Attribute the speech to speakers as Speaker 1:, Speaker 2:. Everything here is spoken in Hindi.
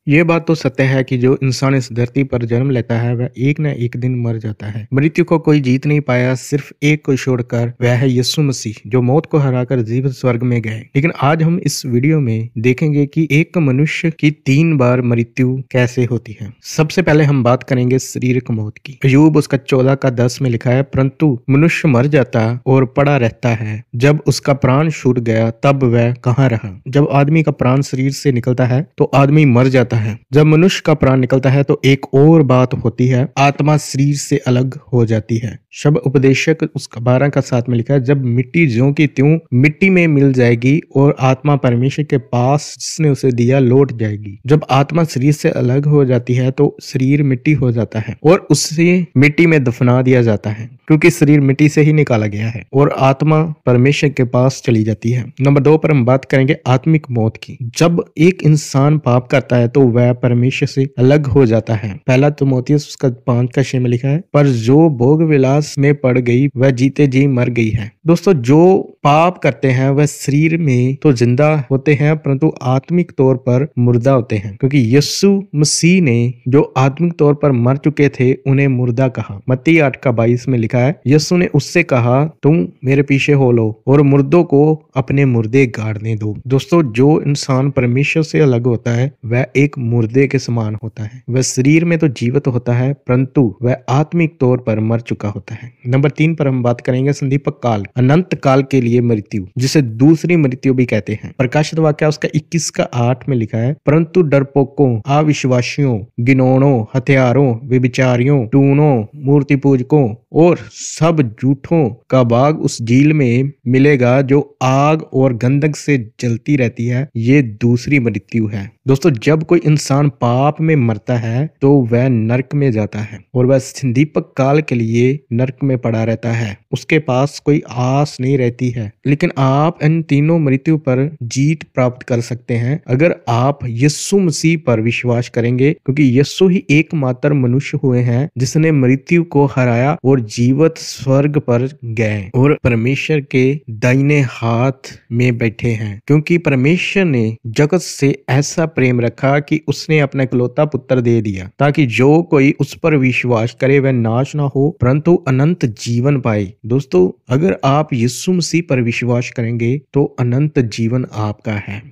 Speaker 1: ये बात तो सत्य है कि जो इंसान इस धरती पर जन्म लेता है वह एक न एक दिन मर जाता है। मृत्यु को कोई जीत नहीं पाया, सिर्फ एक को छोड़कर, वह है यीशु मसीह जो मौत को हराकर जीवित स्वर्ग में गए। लेकिन आज हम इस वीडियो में देखेंगे कि एक मनुष्य की 3 बार मृत्यु कैसे होती है। सबसे पहले हम बात करेंगे शारीरिक मौत की। अय्यूब उसका 14 का 10 में लिखा है, परंतु मनुष्य मर जाता और पड़ा रहता है, जब उसका प्राण छूट गया तब वह कहाँ रहा। जब आदमी का प्राण शरीर से निकलता है तो आदमी मर जाता है। जब मनुष्य का प्राण निकलता है तो एक और बात होती है, आत्मा शरीर से अलग हो जाती है। शब्द उपदेशक उसका 12 का 7 में लिखा है, जब मिट्टी ज्यों की त्यों मिट्टी में मिल जाएगी और आत्मा परमेश्वर के पास जिसने उसे दिया लौट जाएगी। जब आत्मा शरीर से अलग हो जाती है तो शरीर मिट्टी हो जाता है और उससे मिट्टी में दफना दिया जाता है, क्योंकि शरीर मिट्टी से ही निकाला गया है, और आत्मा परमेश्वर के पास चली जाती है। नंबर 2 पर हम बात करेंगे आत्मिक मौत की। जब एक इंसान पाप करता है तो वह परमेश्वर से अलग हो जाता है। पहला तिमोथियुस उसका 5 का 6 में लिखा है, पर जो भोग विलास में पड़ गई वह जीते जी मर गई है। दोस्तों, जो पाप करते हैं वह शरीर में तो जिंदा होते हैं परंतु आत्मिक तौर पर मुर्दा होते हैं, क्योंकि यीशु मसीह ने जो आत्मिक तौर पर मर चुके थे उन्हें मुर्दा कहा। मत्ती 8 का 22 में लिखा है, यीशु ने उससे कहा, तुम मेरे पीछे हो लो और मुर्दों को अपने मुर्दे गाड़ने दो। दोस्तों, जो इंसान परमेश्वर से अलग होता है वह एक मुर्दे के समान होता है। वह शरीर में तो जीवित होता है परंतु वह आत्मिक तौर पर मर चुका होता है। नंबर 3 पर हम बात करेंगे संदीपक काल, अनंत काल के लिए मृत्यु, जिसे दूसरी मृत्यु भी कहते हैं। प्रकाशित वाक्य उसका 21 का 8 में लिखा है, परंतु डरपोकों, अविश्वासियों, गिनौनों, हत्यारों, व्यभिचारियों, टूनों, मूर्ति पूजकों और सब झूठों का भाग उस झील में मिलेगा जो आग और गंधक से जलती रहती है। ये दूसरी मृत्यु है। दोस्तों, जब कोई इंसान पाप में मरता है तो वह नरक में जाता है और वह संदीपक काल के लिए नरक में पड़ा रहता है। उसके पास कोई आस नहीं रहती है। लेकिन आप इन तीनों मृत्यु पर जीत प्राप्त कर सकते हैं अगर आप यीशु मसीह पर विश्वास करेंगे, क्योंकि यीशु ही एकमात्र मनुष्य हुए हैं जिसने मृत्यु को हराया और जीवित स्वर्ग पर गए और परमेश्वर के दाहिने हाथ में बैठे हैं। क्योंकि परमेश्वर ने जगत से ऐसा प्रेम रखा कि उसने अपना इकलौता पुत्र दे दिया, ताकि जो कोई उस पर विश्वास करे वह नाश ना हो परंतु अनंत जीवन पाए। दोस्तों, अगर आप यीशु मसीह पर विश्वास करेंगे तो अनंत जीवन आपका है।